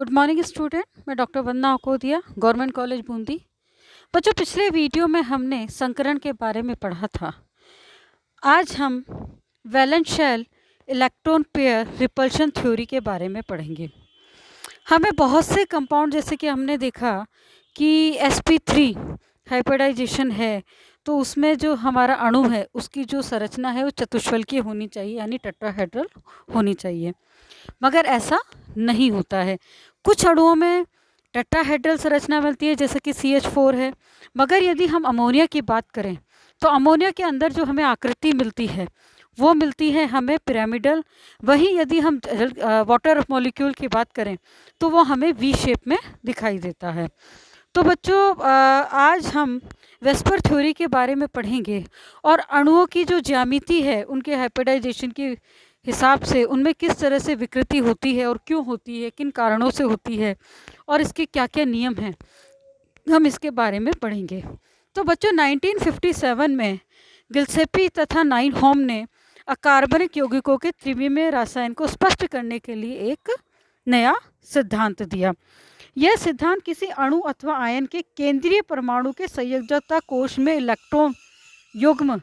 Good morning student. मैं doctor वंदना Akodia, government college Bundi. बच्चों, पिछले वीडियो में हमने संकरण के बारे में पढ़ा था। आज हम valence shell electron pair repulsion theory के बारे में पढ़ेंगे। हमें बहुत से कंपाउंड, जैसे कि हमने देखा कि sp3 हाइब्रिडाइजेशन है, तो उसमें जो हमारा अणु है उसकी जो संरचना है वो चतुष्फलकीय होनी चाहिए, यानी टेट्राहेड्रल होनी चाहिए। मगर ऐसा नहीं होता है। कुछ अणुओं में टेट्राहेड्रल संरचना मिलती है, जैसे कि CH4 है। मगर यदि हम अमोनिया की बात करें तो अमोनिया के अंदर जो हमें आकृति मिलती है वो मिलती है हमें पिरामिडल। वहीं यदि हम वाटर मॉलिक्यूल की बात करें तो वो हमें वी शेप में दिखाई देता है। तो बच्चों, आज हम वेस्पर थ्योरी के बारे में पढ़ेंगे और अणुओं की जो ज्यामिति है उनके हाइब्रिडाइजेशन के हिसाब से उनमें किस तरह से विकृति होती है और क्यों होती है, किन कारणों से होती है और इसके क्या क्या नियम हैं, हम इसके बारे में पढ़ेंगे। तो बच्चों, 1957 में गिल्सेपी तथा नाइनहोम ने अकार्बनिक यौगिकों के त्रिविमीय रसायन को स्पष्ट करने के लिए एक नया सिद्धांत दिया। यह सिद्धांत किसी अणु अथवा आयन के केंद्रीय परमाणु के संयोजकता कोश में इलेक्ट्रॉन युग्म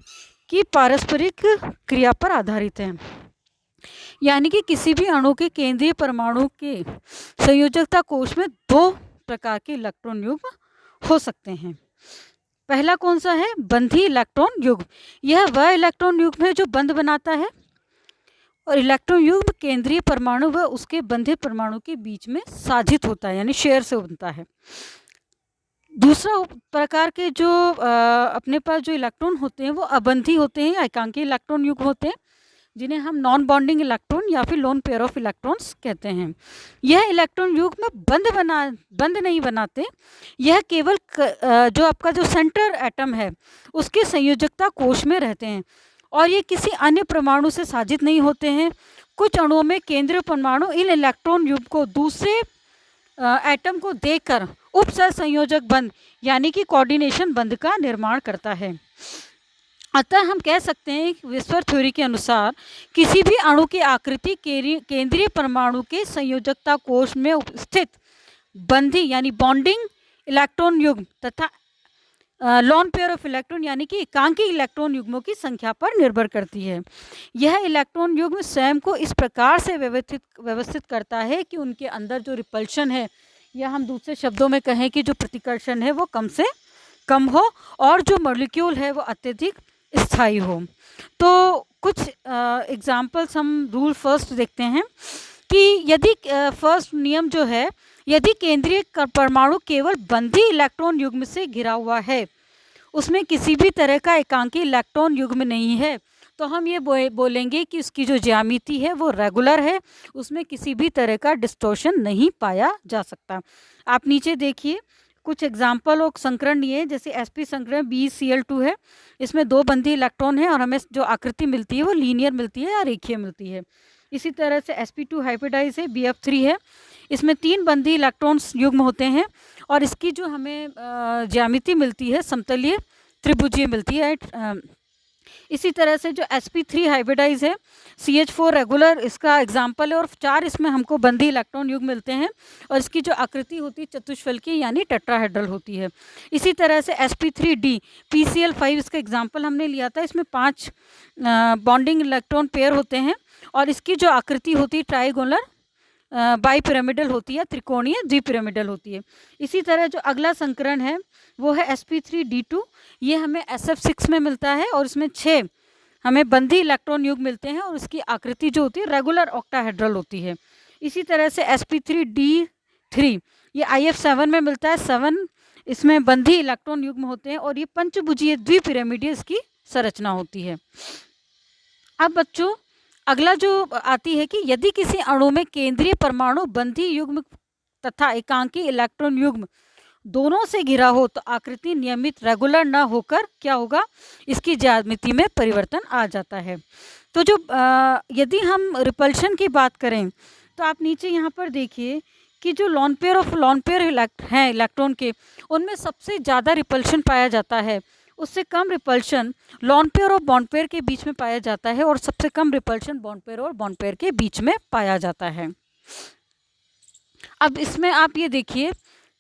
की पारस्परिक क्रिया पर आधारित है। यानी कि किसी भी अणु के केंद्रीय परमाणु के संयोजकता कोश में दो प्रकार के इलेक्ट्रॉन युग्म हो सकते हैं। पहला कौन सा है? बंधी इलेक्ट्रॉन युग्म। यह वह इलेक्ट्रॉन युग्म है जो बंध बनाता है और इलेक्ट्रॉन युग्म केंद्रीय परमाणु व उसके बंधे परमाणु के बीच में साझित होता है, यानी शेयर से बनता है। दूसरा प्रकार के जो अपने पास जो इलेक्ट्रॉन होते हैं वो अबंधी होते हैं, एकांकी इलेक्ट्रॉन युग्म होते हैं, जिन्हें हम नॉन बॉन्डिंग इलेक्ट्रॉन या फिर लोन पेयर ऑफ इलेक्ट्रॉन्स कहते हैं। यह इलेक्ट्रॉन युग्म बंध नहीं बनाते। यह केवल जो आपका जो सेंटर एटम है उसके संयोजकता कोश में रहते हैं और ये किसी अन्य परमाणु से साझित नहीं होते हैं। कुछ अणुओं में केंद्रीय परमाणु इन इलेक्ट्रॉन युग्म को दूसरे एटम को देकर उपसहसंयोजक बंध यानी कि कोऑर्डिनेशन बंध का निर्माण करता है। अतः हम कह सकते हैं कि वेस्पर थ्योरी के अनुसार किसी भी अणु की आकृति केंद्रीय परमाणु के संयोजकता कोश में उपस्थित बंधी यानी बॉन्डिंग इलेक्ट्रॉन युग्म तथा लॉन पेयर ऑफ इलेक्ट्रॉन यानी कि एकांकी इलेक्ट्रॉन युग्मों की संख्या पर निर्भर करती है। यह इलेक्ट्रॉन युग्म स्वयं को इस प्रकार से व्यवस्थित करता है कि उनके अंदर जो रिपल्शन है, या हम दूसरे शब्दों में कहें कि जो प्रतिकर्षण है वो कम से कम हो और जो मॉलिक्यूल है वो अत्यधिक स्थायी हो। तो कुछ एग्जाम्पल्स हम रूल फर्स्ट देखते हैं कि यदि फर्स्ट नियम जो है, यदि केंद्रीय परमाणु केवल बंधी इलेक्ट्रॉन युग्म से घिरा हुआ है, उसमें किसी भी तरह का एकांकी इलेक्ट्रॉन युग्म नहीं है, तो हम ये बोलेंगे कि उसकी जो ज्यामिति है वो रेगुलर है, उसमें किसी भी तरह का डिस्टॉर्शन नहीं पाया जा सकता। आप नीचे देखिए कुछ एग्जाम्पल और संकरण ये, जैसे sp संकरण BeCl2 है, इसमें दो बंधी इलेक्ट्रॉन है और हमें जो आकृति मिलती है वो लीनियर मिलती है या रेखीय मिलती है। इसी तरह से sp2 हाइब्रिडाइज है, Bf3 है, इसमें तीन बंधी इलेक्ट्रॉन्स युग्म होते हैं और इसकी जो हमें ज्यामिति मिलती है समतलीय त्रिभुजीय मिलती है। इसी तरह से जो sp3 हाइब्रिडाइज है, CH4 रेगुलर इसका एग्जाम्पल है और चार इसमें हमको बंधी इलेक्ट्रॉन युग्म मिलते हैं और इसकी जो आकृति होती है चतुष्फलकीय यानी टेट्राहेड्रल होती है। इसी तरह से sp3d PCl5 इसका एग्जाम्पल हमने लिया था, इसमें 5 बॉन्डिंग इलेक्ट्रॉन पेयर होते हैं और इसकी जो आकृति होती है ट्राइगोनल बाई पिरामिडल होती है, त्रिकोणीय द्विपिरामिडल होती है। इसी तरह जो अगला संकरण है वो है sp3d2, ये हमें SF6 में मिलता है और इसमें 6 हमें बंधी इलेक्ट्रॉन युग्म मिलते हैं और उसकी आकृति जो होती है रेगुलर ऑक्टाहेड्रल होती है। इसी तरह से sp3d3 ये IF7 में मिलता है, 7 इसमें बंधी इलेक्ट्रॉन युग्म होते हैं और ये पंचभुजीय द्विपिरामिडीय इसकी संरचना होती है। अब बच्चों, अगला जो आती है कि यदि किसी अणु में केंद्रीय परमाणु बंधी युग्म तथा एकांकी इलेक्ट्रॉन युग्म दोनों से घिरा हो तो आकृति नियमित रेगुलर न होकर क्या होगा, इसकी ज्यामिति में परिवर्तन आ जाता है। तो जो यदि हम रिपल्शन की बात करें तो आप नीचे यहाँ पर देखिए कि जो लॉन पेयर हैं इलेक्ट्रॉन के, उनमें सबसे ज़्यादा रिपल्शन पाया जाता है। उससे कम रिपल्शन लॉन पेयर और बॉन्ड पेयर के बीच में पाया जाता है और सबसे कम रिपल्शन बॉन्ड पेयर और बॉन्ड पेयर के बीच में पाया जाता है। अब इसमें आप ये देखिए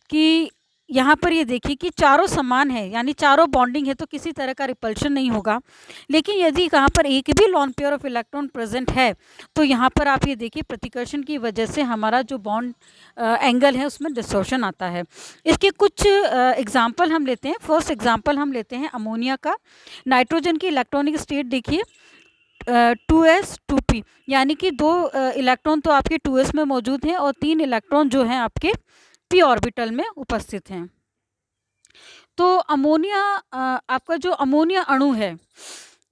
कि यहाँ पर ये देखिए कि चारों समान है, यानी चारों बॉन्डिंग है, तो किसी तरह का रिपल्शन नहीं होगा। लेकिन यदि यहाँ पर एक भी lone pair of electron present है, तो यहाँ पर आप ये देखिए प्रतिकर्षण की वजह से हमारा जो बॉन्ड एंगल है उसमें डिस्टॉर्शन आता है। इसके कुछ एग्जाम्पल हम लेते हैं। फर्स्ट एग्जाम्पल हम लेते हैं अमोनिया का। नाइट्रोजन की इलेक्ट्रॉनिक स्टेट देखिए 2s 2p, यानी कि 2 इलेक्ट्रॉन तो आपके 2s में मौजूद हैं और 3 इलेक्ट्रॉन जो हैं आपके p ऑर्बिटल में उपस्थित हैं। तो अमोनिया आपका जो अमोनिया अणु है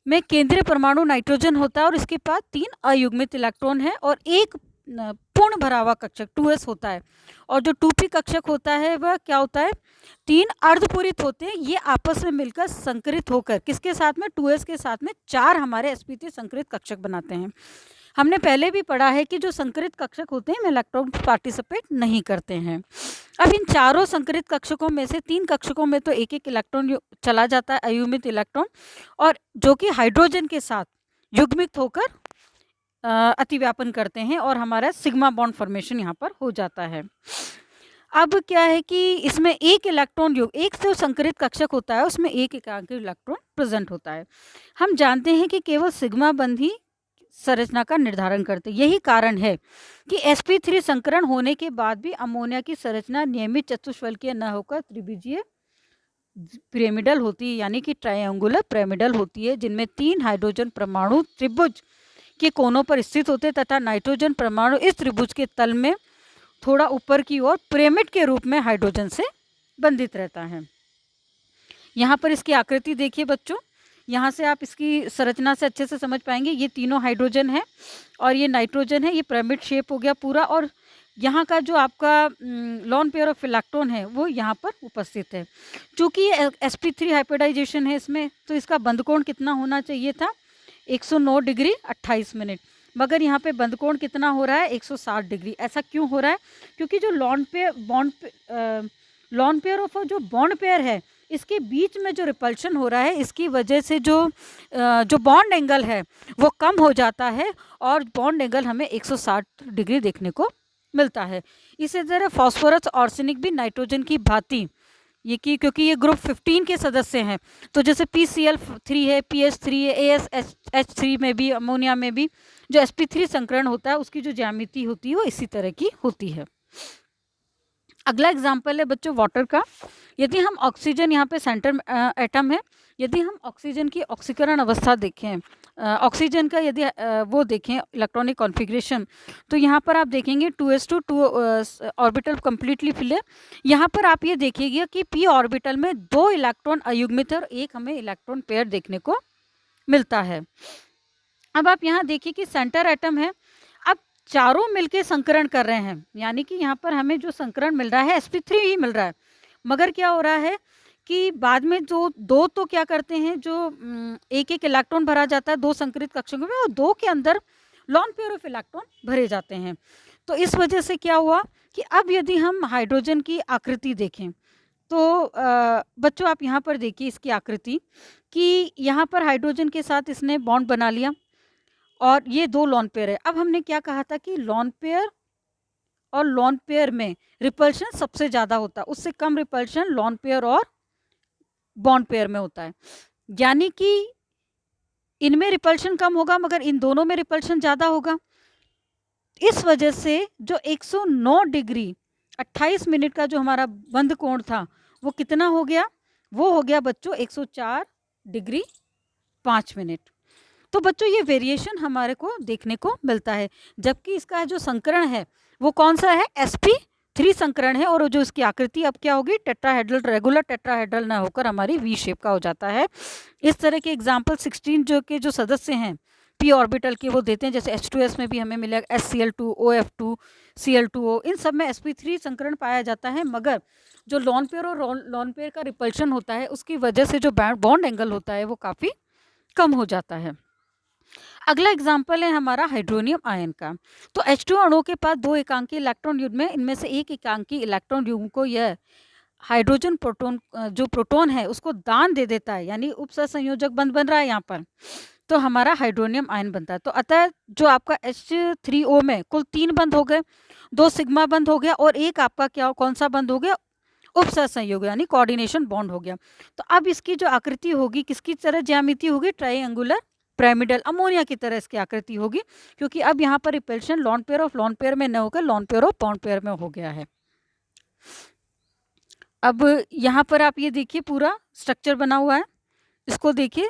में केंद्रीय परमाणु नाइट्रोजन होता है और इसके पास 3 अयुग्मित इलेक्ट्रॉन है और एक पूर्ण भरा हुआ कक्षक 2s होता है। और जो 2p कक्षक होता है वह क्या होता है, 3 अर्धपूरित होते हैं। ये आपस में मिलकर संकरित होकर किसके साथ में, 2s के साथ में 4 हमारे sp3 संकरित कक्षक बनाते हैं। हमने पहले भी पढ़ा है कि जो संकरित कक्षक होते हैं इलेक्ट्रॉन पार्टिसिपेट नहीं करते हैं। अब इन चारों संकरित कक्षकों में से 3 कक्षकों में तो एक एक इलेक्ट्रॉन चला जाता है, अयुग्मित इलेक्ट्रॉन, और जो कि हाइड्रोजन के साथ युग्मित होकर अतिव्यापन करते हैं और हमारा सिग्मा बॉन्ड फॉर्मेशन यहाँ पर हो जाता है। अब क्या है कि इसमें एक इलेक्ट्रॉन एक जो संकरित कक्षक होता है उसमें एक एकांकी इलेक्ट्रॉन प्रेजेंट होता है। हम जानते हैं कि केवल सिग्मा बंध ही संरचना का निर्धारण करते। यही कारण है कि sp3 संकरण होने के बाद भी अमोनिया की संरचना नियमित चतुष्फलकीय न होकर त्रिभुजीय पिरामिडल होती है, यानी कि ट्रायंगुलर पिरामिडल होती है, जिनमें 3 हाइड्रोजन परमाणु त्रिभुज के कोनों पर स्थित होते तथा नाइट्रोजन परमाणु इस त्रिभुज के तल में थोड़ा ऊपर की ओर पिरामिड के रूप में हाइड्रोजन से बंधित रहता है। यहाँ पर इसकी आकृति देखिए बच्चों, यहाँ से आप इसकी संरचना से अच्छे से समझ पाएंगे। ये तीनों हाइड्रोजन है और ये नाइट्रोजन है, ये पिरामिड शेप हो गया पूरा, और यहाँ का जो आपका लॉन पेयर ऑफ इलेक्ट्रॉन है वो यहाँ पर उपस्थित है। चूँकि ये sp3 हाइब्रिडाइजेशन है इसमें, तो इसका बंध कोण कितना होना चाहिए था, 109 डिग्री 28 मिनट, मगर यहाँ पे बंध कोण कितना हो रहा है, 160 डिग्री। ऐसा क्यों हो रहा है, क्योंकि जो लॉन पेयर ऑफ जो बॉन्ड पेयर है इसके बीच में जो रिपल्शन हो रहा है, इसकी वजह से जो बॉन्ड एंगल है वो कम हो जाता है और बॉन्ड एंगल हमें 160 डिग्री देखने को मिलता है। इसी तरह फास्फोरस आर्सेनिक भी नाइट्रोजन की भांति ये कि क्योंकि ये ग्रुप 15 के सदस्य हैं, तो जैसे PCl3 है, PH3 है, ASH3 में भी, अमोनिया में भी जो sp3 संकरण होता है उसकी जो ज्यामिति होती है वो इसी तरह की होती है। अगला एग्जाम्पल है बच्चों वाटर का। यदि हम ऑक्सीजन, यहाँ पे सेंटर एटम है, यदि हम ऑक्सीजन की ऑक्सीकरण अवस्था देखें, ऑक्सीजन का यदि वो देखें इलेक्ट्रॉनिक कॉन्फ़िगरेशन, तो यहाँ पर आप देखेंगे 2s2 2 ऑर्बिटल कम्प्लीटली फिल है। यहाँ पर आप ये देखिएगा कि p ऑर्बिटल में 2 इलेक्ट्रॉन अयुग्मित है और एक हमें इलेक्ट्रॉन पेयर देखने को मिलता है। अब आप यहाँ देखिए कि सेंटर एटम है, अब चारों मिलके संकरण कर रहे हैं, यानी कि यहाँ पर हमें जो संकरण मिल रहा है sp3 ही मिल रहा है, मगर क्या हो रहा है कि बाद में जो दो तो क्या करते हैं, जो एक एक इलेक्ट्रॉन भरा जाता है 2 संकरित कक्षकों में और 2 के अंदर लॉन पेयर ऑफ इलेक्ट्रॉन भरे जाते हैं। तो इस वजह से क्या हुआ कि अब यदि हम हाइड्रोजन की आकृति देखें तो बच्चों आप यहाँ पर देखिए इसकी आकृति कि यहाँ पर हाइड्रोजन के साथ इसने बॉन्ड बना लिया और ये 2 लॉन पेयर है। अब हमने क्या कहा था कि लॉन पेयर और लॉन पेयर में रिपल्शन सबसे ज़्यादा होता है, उससे कम रिपल्शन लॉन पेयर और बॉन्ड पेयर में होता है, यानी कि इनमें रिपल्शन कम होगा मगर इन दोनों में रिपल्शन ज़्यादा होगा। इस वजह से जो 109 डिग्री 28 मिनट का जो हमारा बंध कोण था वो कितना हो गया, वो हो गया बच्चों 104 डिग्री 5 मिनट। तो बच्चों ये वेरिएशन हमारे को देखने को मिलता है, जबकि इसका जो संकरण है वो कौन सा है, sp3 संकरण है, और जो इसकी आकृति अब क्या होगी, टेट्राहेड्रल, रेगुलर टेट्राहेड्रल ना होकर हमारी वी शेप का हो जाता है। इस तरह के एग्जाम्पल 16 जो के जो सदस्य हैं p ऑर्बिटल के वो देते हैं, जैसे H2S में भी हमें मिलेगा HCl2, OF2, Cl2O, इन सब में sp3 संकरण पाया जाता है, मगर जो लॉन पेयर और लॉन पेयर का रिपल्शन होता है उसकी वजह से जो बॉन्ड एंगल होता है वो काफ़ी कम हो जाता है। अगला एग्जाम्पल है हमारा हाइड्रोनियम आयन का। तो H2 अणु के पास 2 एकांकी इलेक्ट्रॉन युग्म है, इनमें से एक एकांकी इलेक्ट्रॉन युग्म को यह हाइड्रोजन प्रोटॉन जो प्रोटॉन है उसको दान दे देता है, यानी उपसहसंयोजक बंध बन रहा है यहाँ पर। तो हमारा हाइड्रोनियम आयन बनता है। तो अतः जो आपका H3O में कुल 3 बंध हो गए, 2 सिग्मा बंध हो गया और एक आपका क्या कौन सा बंध हो गया, उपसहसंयोग यानी कोऑर्डिनेशन बॉन्ड हो गया। तो अब इसकी जो आकृति होगी किसकी तरह ज्यामिति होगी, ट्रायंगुलर पिरामिडल अमोनिया की तरह इसकी आकृति होगी, क्योंकि अब यहाँ पर repulsion lone pair of lone pair में न होकर lone pair of bond pair में हो गया है। अब यहाँ पर आप ये देखिए पूरा स्ट्रक्चर बना हुआ है, इसको देखिए।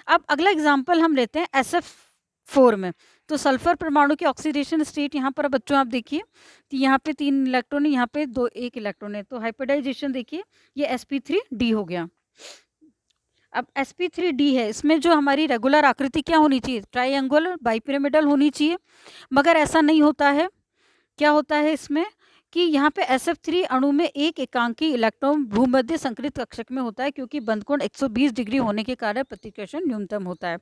अब अगला एग्जाम्पल हम लेते हैं SF4 में। तो सल्फर परमाणु की ऑक्सीडेशन स्टेट यहाँ पर बच्चों आप देखिए कि यहाँ पे 3 इलेक्ट्रॉन है, यहाँ पे 1 इलेक्ट्रॉन है। तो हाइब्रिडाइजेशन देखिए ये sp3d हो गया। अब sp3d है, इसमें जो हमारी रेगुलर आकृति क्या होनी चाहिए, ट्राइंगुलर बाइपिरामिडल होनी चाहिए, मगर ऐसा नहीं होता है। क्या होता है इसमें कि यहाँ पे SF3 अणु में एक एकांकी इलेक्ट्रॉन भूमध्य संकृत कक्षक में होता है, क्योंकि बंधकोण 120 डिग्री होने के कारण प्रतिकर्षण न्यूनतम होता है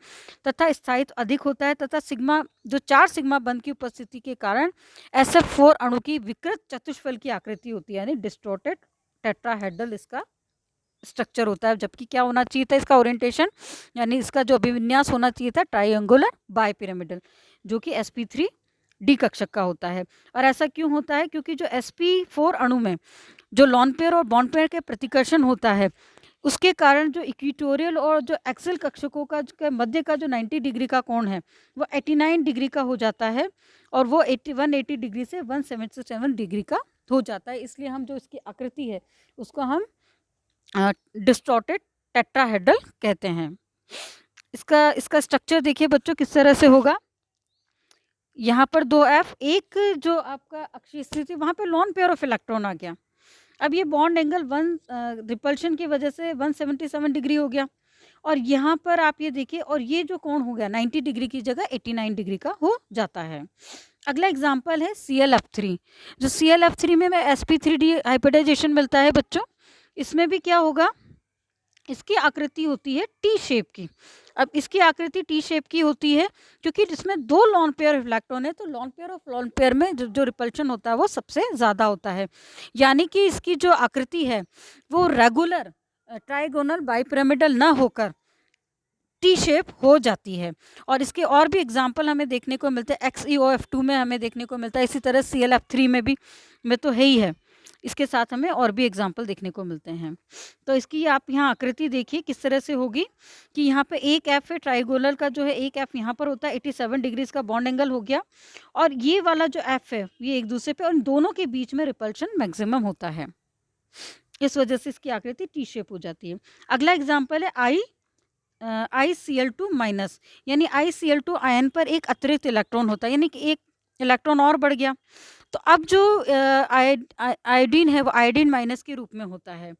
तथा स्थायित्व अधिक होता है, तथा सिग्मा जो 4 सिग्मा बंध की उपस्थिति के कारण SF4 अणु की विकृत चतुष्फल की आकृति होती है, यानी डिस्टॉर्टेड टेट्राहेड्रल इसका स्ट्रक्चर होता है। जबकि क्या होना चाहिए था इसका ओरिएंटेशन, यानी इसका जो अभिविन्यास होना चाहिए था ट्राइंगुलर बाइपिरामिडल, जो कि sp3d कक्षक का होता है। और ऐसा क्यों होता है, क्योंकि जो sp4 अणु में जो लॉन पेयर और बॉन्ड पेयर के प्रतिकर्षण होता है उसके कारण जो इक्वेटोरियल और जो एक्सल कक्षकों का मध्य का जो 90 डिग्री का कोण है वो 89 डिग्री का हो जाता है, और वो 180 डिग्री से 177 डिग्री का हो जाता है। इसलिए हम जो इसकी आकृति है उसको हम डिस्टॉर्टेड टेट्राहेड्रल कहते हैं। इसका स्ट्रक्चर देखिए बच्चों किस तरह से होगा। यहाँ पर 2f, एक जो आपका अक्षीय स्थिति वहाँ पे लॉन पेयर ऑफ इलेक्ट्रॉन आ गया। अब ये बॉन्ड एंगल रिपल्शन की वजह से 177 डिग्री हो गया, और यहाँ पर आप ये देखिए, और ये जो कोण हो गया 90 डिग्री की जगह 89 डिग्री का हो जाता है। अगला एग्जाम्पल है ClF3। जो ClF3 में sp3d हाइब्रिडाइजेशन मिलता है बच्चों, इसमें भी क्या होगा, इसकी आकृति होती है टी शेप की। अब इसकी आकृति टी शेप की होती है क्योंकि जिसमें 2 लॉन पेयर इलेक्ट्रॉन है, तो lone pair of lone pair में जो रिपल्शन होता है वो सबसे ज़्यादा होता है, यानी कि इसकी जो आकृति है वो रेगुलर ट्राइगोनल बाइपिरामिडल ना होकर टी शेप हो जाती है। और इसके और भी एग्जाम्पल हमें देखने को मिलते हैं, XeOF2 में हमें देखने को मिलता है, इसी तरह ClF3 में भी में तो है ही है। इसके साथ हमें और भी एग्जाम्पल देखने को मिलते हैं। तो इसकी आप यहाँ आकृति देखिए किस तरह से होगी कि यहाँ पे एक एफ है, ट्राइगोनल का जो है एक एफ यहाँ पर होता है, 87 डिग्री इसका बॉन्ड एंगल हो गया, और ये वाला जो एफ है ये एक दूसरे पे, और इन दोनों के बीच में रिपल्शन मैक्सिमम होता है, इस वजह से इसकी आकृति टी शेप हो जाती है। अगला एग्जाम्पल है ICl2 माइनस, यानी ICl2 आयन पर एक अतिरिक्त इलेक्ट्रॉन होता है, यानी कि एक इलेक्ट्रॉन और बढ़ गया। तो अब जो आयोडीन है वो आयोडीन माइनस के रूप में होता है।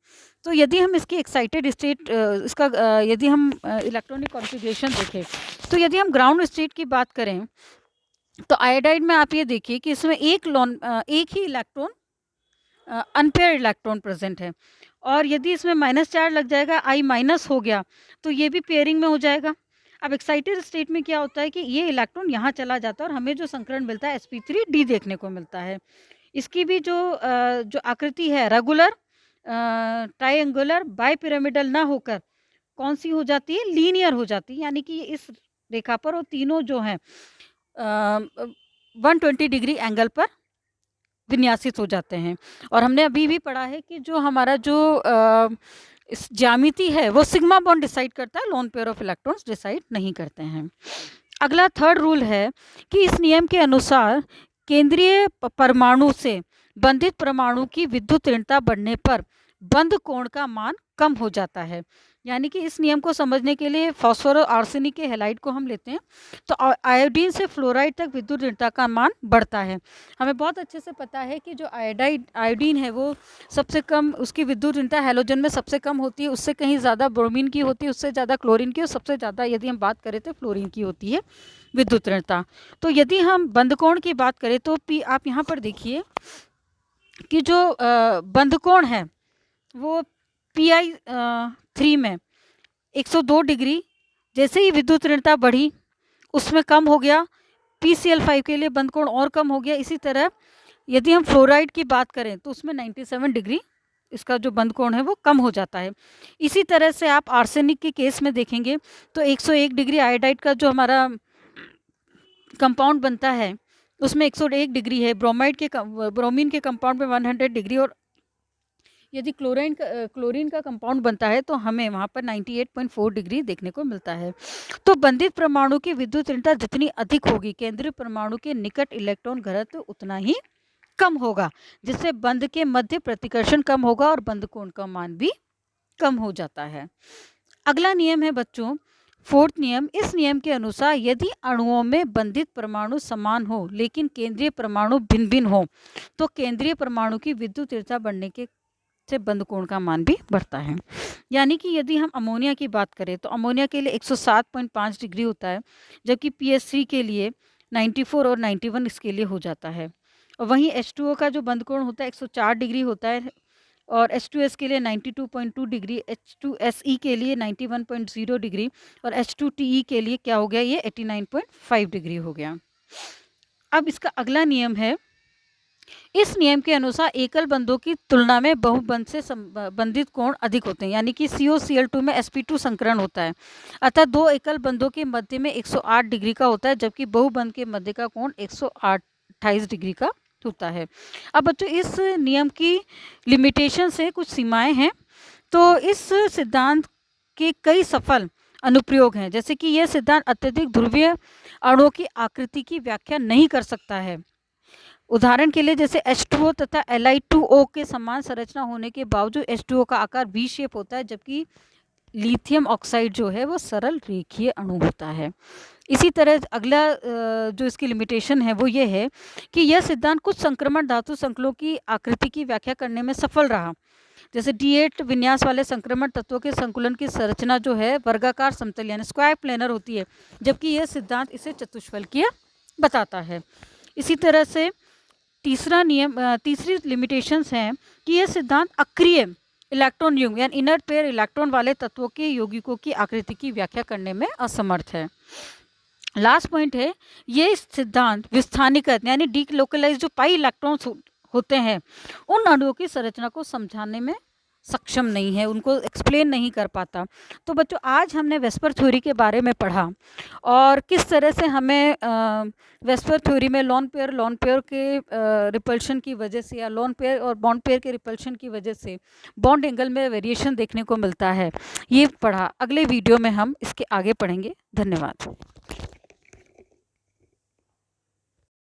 तो यदि हम इसकी एक्साइटेड स्टेट इसका यदि हम इलेक्ट्रॉनिक कॉन्फ़िगरेशन देखें, तो यदि हम ग्राउंड स्टेट की बात करें तो आयोडाइड में आप ये देखिए कि इसमें एक ही इलेक्ट्रॉन अनपेयर इलेक्ट्रॉन प्रेजेंट है, और यदि इसमें माइनस चार्ज लग जाएगा, I माइनस हो गया, तो ये भी पेयरिंग में हो जाएगा। अब एक्साइटेड स्टेट में क्या होता है कि ये इलेक्ट्रॉन यहाँ चला जाता है और हमें जो संकरण मिलता है sp3d देखने को मिलता है। इसकी भी जो आकृति है रेगुलर ट्राइंगुलर बाइपिरामिडल ना होकर कौन सी हो जाती है, लीनियर हो जाती है, यानी कि इस रेखा पर वो तीनों जो हैं 120 डिग्री एंगल पर विन्यासित हो जाते हैं। और हमने अभी भी पढ़ा है कि जो हमारा जो इस ज्यामिति है वो सिग्मा बॉन्ड डिसाइड करता है, lone pair of electrons decide नहीं करते हैं। अगला थर्ड रूल है कि इस नियम के अनुसार केंद्रीय परमाणु से बंधित परमाणु की विद्युत ऋणता बढ़ने पर बंध कोण का मान कम हो जाता है। यानी कि इस नियम को समझने के लिए फास्फोर और आर्सेनिक के हैलाइड को हम लेते हैं, तो आयोडीन से फ्लोराइड तक विद्युत ऋणता का मान बढ़ता है। हमें बहुत अच्छे से पता है कि जो आयोडीन है वो सबसे कम, उसकी विद्युत ऋणता हैलोजन में सबसे कम होती है, उससे कहीं ज़्यादा ब्रोमीन की होती है, उससे ज़्यादा क्लोरीन की, और सबसे ज़्यादा यदि हम बात करें तो फ्लोरीन की होती है विद्युत ऋणता। तो यदि हम बंधकोण की बात करें तो आप यहाँ पर देखिए कि जो बंधकोण है वो Pi3 में 102 डिग्री, जैसे ही विद्युत ऋणता बढ़ी उसमें कम हो गया, PCl5 के लिए बंधकोण और कम हो गया। इसी तरह यदि हम फ्लोराइड की बात करें तो उसमें 97 डिग्री इसका जो बंध कोण है वो कम हो जाता है। इसी तरह से आप आर्सेनिक के केस में देखेंगे तो 101 डिग्री आयोडाइड का जो हमारा कंपाउंड बनता है उसमें 101 डिग्री है, ब्रोमीन के कंपाउंड में 100 डिग्री, और यदि क्लोरीन का कंपाउंड बनता है तो हमें वहाँ पर 98.4 डिग्री देखने को मिलता है। तो बंधित परमाणु की विद्युत ऋणता जितनी अधिक होगी, केंद्रीय परमाणु के निकट इलेक्ट्रॉन घनत्व उतना ही कम होगा, जिससे बंध के मध्य प्रतिकर्षण कम होगा और बंध कोण का मान भी कम हो जाता है। अगला नियम है बच्चों, फोर्थ नियम। इस नियम के अनुसार यदि अणुओं में बंधित परमाणु समान हो लेकिन केंद्रीय परमाणु भिन्न भिन्न हो तो केंद्रीय परमाणु की विद्युत ऋणता बढ़ने के से बंध कोण का मान भी बढ़ता है। यानी कि यदि हम अमोनिया की बात करें तो अमोनिया के लिए 107.5 डिग्री होता है, जबकि PH3 के लिए 94 और 91 इसके लिए हो जाता है। और वहीं H2O का जो बंध कोण होता है 104 डिग्री होता है, और H2S के लिए 92.2 डिग्री, H2SE के लिए 91.0 डिग्री, और H2TE के लिए क्या हो गया, ये 89.5 डिग्री हो गया। अब इसका अगला नियम है, इस नियम के अनुसार एकल बंधों की तुलना में बहुबंध से संबंधित कोण अधिक होते हैं, यानी कि COCl2 में sp2 संकरण होता है, अतः दो एकल बंधों के मध्य में 108 डिग्री का होता है, जबकि बहुबंध के मध्य का कोण 128 डिग्री का होता है। अब बच्चों इस नियम की लिमिटेशन से कुछ सीमाएं हैं। तो इस सिद्धांत के कई सफल अनुप्रयोग हैं, जैसे कि यह सिद्धांत अत्यधिक ध्रुवीय अणुओं की आकृति की व्याख्या नहीं कर सकता है। उदाहरण के लिए जैसे H2O तथा Li2O के समान संरचना होने के बावजूद H2O का आकार V शेप होता है, जबकि लिथियम ऑक्साइड जो है वो सरल रेखीय अणु होता है। इसी तरह अगला जो इसकी लिमिटेशन है वो ये है कि यह सिद्धांत कुछ संक्रमण धातु संकुलों की आकृति की व्याख्या करने में सफल रहा, जैसे D8 विन्यास वाले संक्रमण तत्वों के संकुलन की संरचना जो है वर्गाकार समतल यानी स्क्वायर प्लेनर होती है, जबकि यह सिद्धांत इसे चतुष्फलकीय बताता है। इसी तरह से तीसरी लिमिटेशंस हैं कि यह सिद्धांत अक्रिय इलेक्ट्रॉन युग्म यानी इनर्ट पेयर इलेक्ट्रॉन वाले तत्वों के यौगिकों की आकृति की व्याख्या करने में असमर्थ है। लास्ट पॉइंट है, ये सिद्धांत विस्थानीकृत यानी डीलोकलाइज जो पाई इलेक्ट्रॉन्स होते हैं उन अणुओं की संरचना को समझाने में सक्षम नहीं है, उनको एक्सप्लेन नहीं कर पाता। तो बच्चों आज हमने वेस्पर थ्योरी के बारे में पढ़ा और किस तरह से हमें वेस्पर थ्योरी में लोन पेयर के रिपल्शन की वजह से या लोन पेयर और बॉन्ड पेयर के रिपल्शन की वजह से बॉन्ड एंगल में वेरिएशन देखने को मिलता है, ये पढ़ा। अगले वीडियो में हम इसके आगे पढ़ेंगे। धन्यवाद।